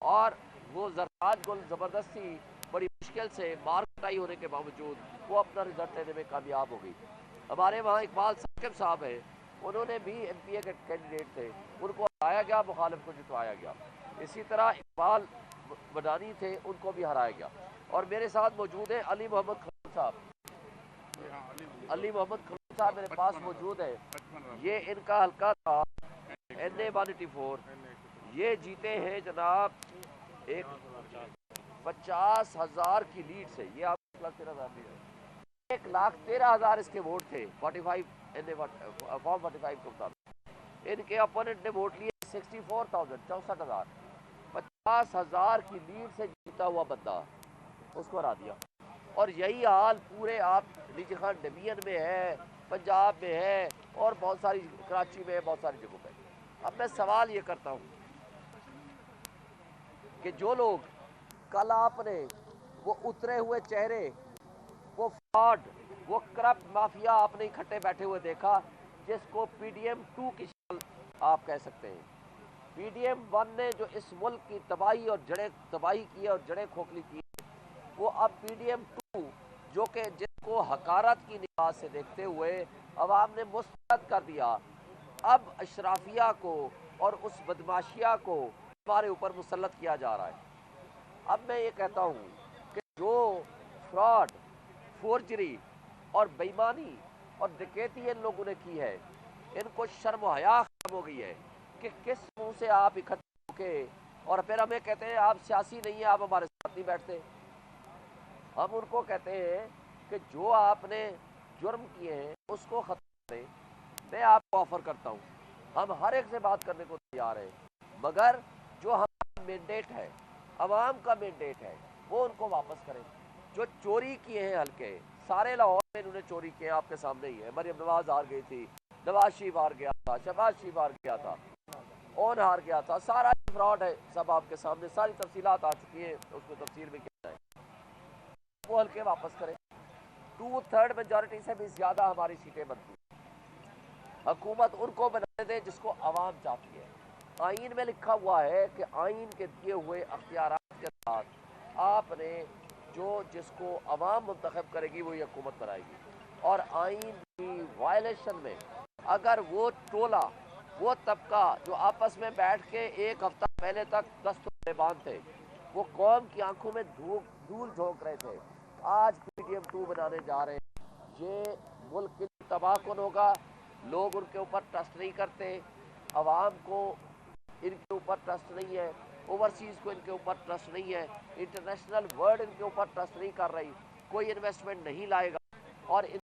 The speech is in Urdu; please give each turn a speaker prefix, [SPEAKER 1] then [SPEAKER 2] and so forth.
[SPEAKER 1] اور وہ زرفراز گل زبردستی بڑی مشکل سے مارکٹائی ہونے کے باوجود وہ اپنا رزلٹ لینے میں کامیاب ہو گئی. ہمارے وہاں اقبال ثاقب صاحب ہیں، انہوں نے بھی ایم پی اے کے کینڈیڈیٹ تھے، ان کو ہرایا گیا، مخالف کو جتوایا گیا. اسی طرح اقبال بدانی تھے، ان کو بھی ہرایا گیا. اور میرے ساتھ موجود ہیں علی محمد خلون صاحب. علی محمد خلون صاحب میرے پاس موجود ہے. یہ ان کا حلقہ تھا این اے 184. یہ جیتے ہیں جناب ایک 50,000 کی لیڈ سے. یہ آپ 1,13,000 اس کے ووٹ تھے 45 فارم 45 کے مطابق. ان کے اپوننٹ نے ووٹ لیے 64,000 64,000. 50,000 کی لیڈ سے جیتا ہوا بندہ اس کو ہرا دیا. اور یہی حال پورے آپ نیچے خان ڈویژن میں ہے، پنجاب میں ہے، اور بہت ساری کراچی میں ہے، بہت ساری جگہوں پہ. اب میں سوال یہ کرتا ہوں کہ جو لوگ کل آپ نے وہ اترے ہوئے چہرے، وہ فراڈ، وہ کرپٹ مافیا آپ نے اکٹھے بیٹھے ہوئے دیکھا، جس کو پی ڈی ایم 2 کی شکل آپ کہہ سکتے ہیں. پی ڈی ایم 1 نے جو اس ملک کی تباہی اور جڑیں تباہی کی اور جڑیں کھوکھلی کی، وہ اب پی ڈی ایم 2 جو کہ جس کو حقارت کی نگاہ سے دیکھتے ہوئے عوام نے مسترد کر دیا، اب اشرافیہ کو اور اس بدماشیہ کو ہمارے اوپر مسلط کیا جا رہا ہے. اب میں یہ کہتا ہوں کہ جو فراڈ، فورجری اور بےایمانی اور ڈکیتی ان لوگوں نے کی ہے، ان کو شرم و حیا ختم ہو گئی ہے کہ کس منہ سے آپ اکٹھے ہو کے اور پھر ہمیں کہتے ہیں آپ سیاسی نہیں ہیں، آپ ہمارے ساتھ نہیں بیٹھتے. ہم ان کو کہتے ہیں کہ جو آپ نے جرم کیے ہیں اس کو ختم کریں. میں آپ کو آفر کرتا ہوں، ہم ہر ایک سے بات کرنے کو تیار ہیں، مگر جو ہمارا مینڈیٹ ہے، عوام کا مینڈیٹ ہے، وہ ان کو واپس کریں. جو چوری کیے ہیں حلقے سارے لاہور میں انہوں نے چوری کیے ہیں، آپ کے سامنے ہی ہے. مریم نواز ہار گئی تھی، نواز شریف ہار گیا تھا، شہباز شریف ہار گیا تھا، اون ہار گیا تھا. سارا فراڈ ہے، سب آپ کے سامنے ساری تفصیلات آ چکی ہیں، اس کو تفصیل میں کیا جائے. وہ حلقے واپس کریں. 2/3 میجورٹی سے بھی زیادہ ہماری سیٹیں بنتی ہیں. حکومت ان کو بنانے دیں جس کو عوام چاہتی ہے. آئین میں لکھا ہوا ہے کہ آئین کے دیے ہوئے اختیارات کے ساتھ آپ نے جو جس کو عوام منتخب کرے گی وہی حکومت بنائے گی. اور آئین کی وائلیشن میں اگر وہ ٹولہ، وہ طبقہ جو آپس میں بیٹھ کے ایک ہفتہ پہلے تک دست و گریبان تھے، وہ قوم کی آنکھوں میں دھول جھونک رہے تھے، آج پی ڈی ایم 2 بنانے جا رہے ہیں. یہ ملک کے لیے تباہ کن ہوگا. لوگ ان کے اوپر ٹرسٹ نہیں کرتے، عوام کو ان کے اوپر ٹرسٹ نہیں ہے، اوورسیز کو ان کے اوپر ٹرسٹ نہیں ہے، انٹرنیشنل ورلڈ ان کے اوپر ٹرسٹ نہیں کر رہی، کوئی انویسٹمنٹ نہیں لائے گا. اور